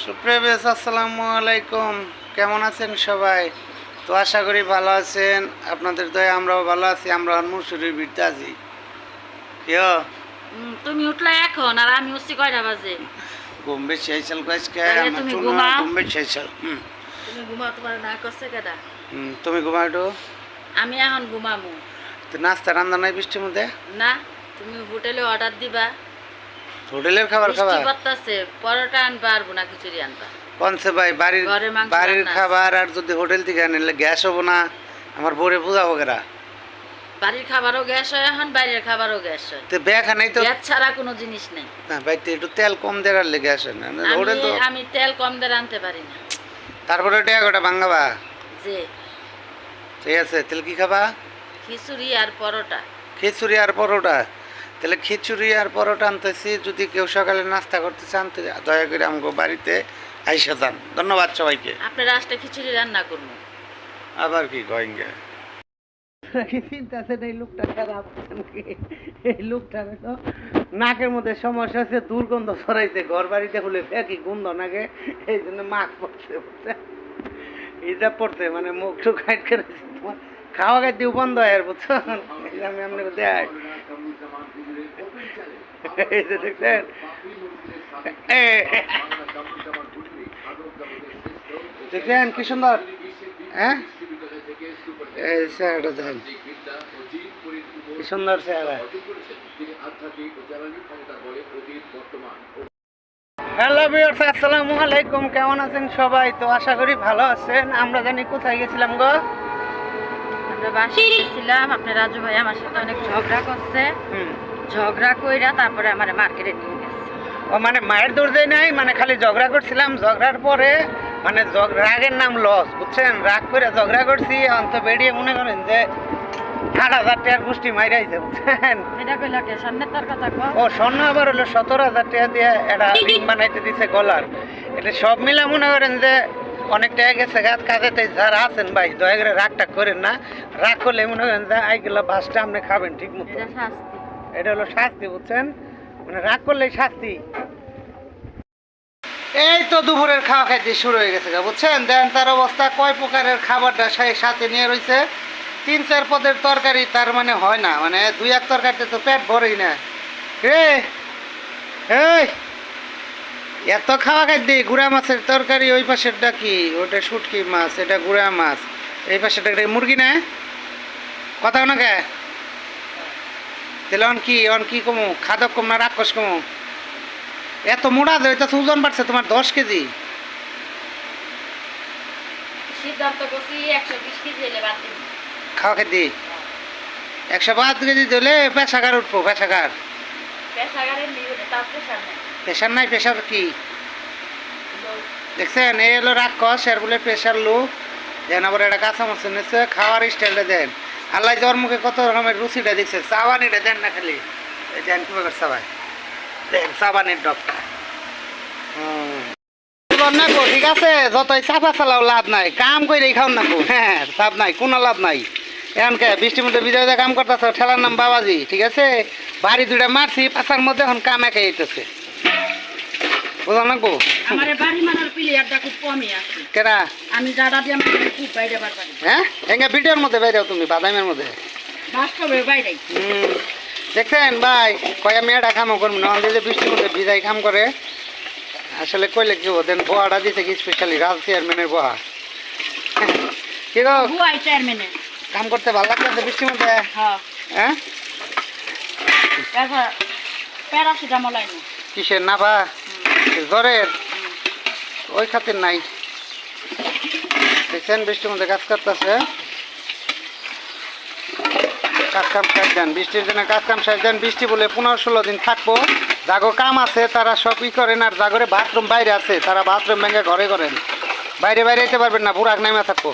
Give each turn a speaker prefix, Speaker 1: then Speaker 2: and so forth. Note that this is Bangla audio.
Speaker 1: সুপ্রিয়স আসসালামু আলাইকুম, কেমন আছেন সবাই? তো আশা করি ভালো আছেন। আপনাদের দয়া আমরাও ভালো আছি। আমরা মুসুরির বিরতে আছি। কেউ
Speaker 2: তুমি উঠলে এখন আর আমি উঠছি কয়টা বাজে?
Speaker 1: ঘুম বেশি আইসাল আজকে
Speaker 2: তুমি ঘুমাও।
Speaker 1: ঘুম বেশি আইসাল।
Speaker 2: তুমি ঘুমাও, তোমার না করছে কেডা?
Speaker 1: তুমি ঘুমাও একটু।
Speaker 2: আমি এখন ঘুমামু
Speaker 1: তো নাস্তা রান্না নাই বৃষ্টির মধ্যে?
Speaker 2: না, তুমি হোটেলে অর্ডার দিবা।
Speaker 1: হোটেলের খাবার খাবা?
Speaker 2: বৃষ্টি পড়তাছে, পরোটা আনবা আর বোনা খিচুড়ি আনবা।
Speaker 1: কোনসে ভাই বাড়ির
Speaker 2: ঘরে মাংস
Speaker 1: বাড়ির
Speaker 2: রান্না।
Speaker 1: খাবার আর যদি হোটেল থেকে আনলে গ্যাস হবো না? আমার বোরে বুঝাবো কেরা?
Speaker 2: বাড়ির খাবারও গ্যাস হয়, এখন বাইরের খাবারও গ্যাস হয়।
Speaker 1: তো ব্যাখা নাই তো?
Speaker 2: গ্যাস ছাড়া কোনো জিনিস নেই।
Speaker 1: না ভাই, তো একটু তেল কম দেওয়ার লেগে আসে না হোটেল তো।
Speaker 2: আমি তেল কম দিয়ে আনতে পারি না।
Speaker 1: তারপরে টাকা ভাঙাবা?
Speaker 2: যে
Speaker 1: ঠিক আছে, তেল কি খাবা?
Speaker 2: খিচুড়ি আর পরোটা।
Speaker 1: খিচুড়ি আর পরোটা? তাহলে খিচুড়ি আর পরোটা আনতেছি। যদি কেউ সকালে নাস্তা করতে চান তো দয়া করে আমাকে বাড়িতে আইসা যান। ধন্যবাদ সবাইকে।
Speaker 2: আপনার আসলে খিচুড়ি রান্না করবো।
Speaker 1: আবার কি গয়েঙ্গে চিন্তা আছে এই লোকটা খারাপ। এই লোকটা তো নাকের মধ্যে সমস্যা আছে, দুর্গন্ধ ছড়াইছে। ঘর বাড়িতে হলে ফেঁকি গন্ধ নাকে, এই জন্য মাস্ক পড়ছে। ইটা পড়ছে মানে মুখ টুক হাইট করে খাওয়া খাইতেও বন্ধ হয় আর বুঝছো। আমি আপনাকে দেয় এই যে দেখছেন, দেখলেন কি সুন্দর? হ্যাঁ, এই চেহারাটা দেখেন কি সুন্দর চেহারা। হ্যালো ভিউয়ার্স, আসসালামু আলাইকুম, কেমন আছেন সবাই? তো আশা করি ভালো আছেন। আমরা জানি কোথায় গেছিলাম গো?
Speaker 2: আমরা বাসায় গেছিলাম। আপনার রাজু ভাই আমার সাথে অনেক ঝগড়া করছে। ঝগড়া কইরা তারপরে আমার মার্কেটে নিয়ে গেছে।
Speaker 1: ও মানে মায়ের দৌড় দেয় নাই, মানে খালি ঝগড়া করছিলাম। ঝগড়ার পরে মানে রাগের নাম লস, বুঝছেন? রাগ করে ঝগড়া করছি, অন্ত বেরিয়ে মনে করেন যে 8,000 টাকার গোষ্ঠী মাইরাইছে, বুঝছেন?
Speaker 2: এটা কইলা কে? সামনে তার কথা কও।
Speaker 1: ও স্বর্ণ আবার হলো 17,000 টাকা দিয়ে একটা রিং বানাইতে দিছে গলার। এটা সব মিলা মনে করেন যে অনেক টাকা গেছে কাজেতে। যারা আছেন ভাই দয়া করে রাগটা করেন না। রাগ করলে মনে করেন যে আইগুলা বাসটা আপনি খাবেন ঠিক মতো।
Speaker 2: এটা শাস্তি।
Speaker 1: এটা হলো শাস্তি, বুঝছেন? মানে রাগ করলেই শাস্তি। এই তো দুপুরের খাওয়া খাইতে শুরু হয়ে গেছে, বুঝছেন? দেন তার অবস্থা, কয় প্রকারের খাবারটা সাথে নিয়ে রয়েছে। 3-4 পদের তরকারি, তার মানে হয় না, মানে 2-1 তরকারিতে তো পেট ভরেই না। এই এত খাওয়া খাইতে, গুড়া মাছের তরকারি, ওই পাশেরটা কি? ওটা শুটকি মাছ, এটা গুড়া মাছ, এই পাশেরটা মুরগি না? কথা না কে? তাহলে অন কি কমু? খাদক কম না রাক্ষস কমু? এত মোড়া দেয় তো ওজন বাড়ছে তোমার 10 কেজি।
Speaker 2: সিদ্ধান্ত করছি 120 কেজি হলে বাদ দিবি।
Speaker 1: খাওয়া খেতে 105 কেজি দিলে পেশাগার উঠবো। পেশাগার
Speaker 2: পেশাগারে নিয়ে তার পেশার নাই।
Speaker 1: পেশার নাই? পেশার কি দেখছেন? এই হলো রাক্ষস, এর বলে পেশার লোক। দেন আবার একটা কাঁচা মাছ নিচ্ছে। খাওয়ার স্টাইলটা দেন, আল্লাহ তোর মুখে কত রকমের রুচিটা দেখছে। চাবানিটা দেন না খালি, দেন কিভাবে চাবাই, দেন চাবানির ডকটা। না গো, ঠিক আছে, যতই চাপা চালাও লাভ নাই, কাম করে খাও না গো। হ্যাঁ, লাভ নাই, কোনো লাভ নাই। এমনকে বৃষ্টির মধ্যে বিজয় কাম করতেছে, ঠেলার নাম বাবাজি, ঠিক আছে? বাড়ি 2টা মারছি, পাশার মধ্যে এখন কাম একে যেতেছে, বুঝলাম না গো?
Speaker 2: আমার বাড়ি মারার প্লেয়ারটা খুব কমই আছে।
Speaker 1: কেরা?
Speaker 2: আমি যারা দিয়ে আমার খুব বাইরে পারি।
Speaker 1: হ্যাঁ, এঙ্গা ভিডিওর মধ্যে বাইরেও তুমি, বাদামের মধ্যে
Speaker 2: বাস্তবে বাইরে।
Speaker 1: দেখছেন ভাই, কয়া মেয়েটা কামও করবো না, যে বৃষ্টির মধ্যে বিজয় কাম করে। আসলে কইলে কি দেন, বহাটা দিতে কি স্পেশালি রাজ চেয়ারম্যানের বহা। কি গো,
Speaker 2: বুয়াই চেয়ারম্যানের
Speaker 1: কাম করতে ভালো লাগতেছে বৃষ্টির মধ্যে?
Speaker 2: হ্যাঁ।
Speaker 1: হ্যাঁ,
Speaker 2: তারপর প্যারাসিটামল আইনো।
Speaker 1: কিসের নাফা? জ্বরের? ওই খাতির নাই। দেখছেন বৃষ্টির মধ্যে কাজ করতেছে। কাজ কাম শেষ দেন, বৃষ্টির জন্য কাজ কাম শেষ দেন। বৃষ্টি বলে 15-16 দিন থাকবো। যাগো কাম আছে তারা সব করেন, আর যাগরে বাথরুম বাইরে আছে তারা বাথরুম ভেঙে ঘরে করেন। বাইরে যেতে পারবেন না, বুড়াক নামে থাকবো।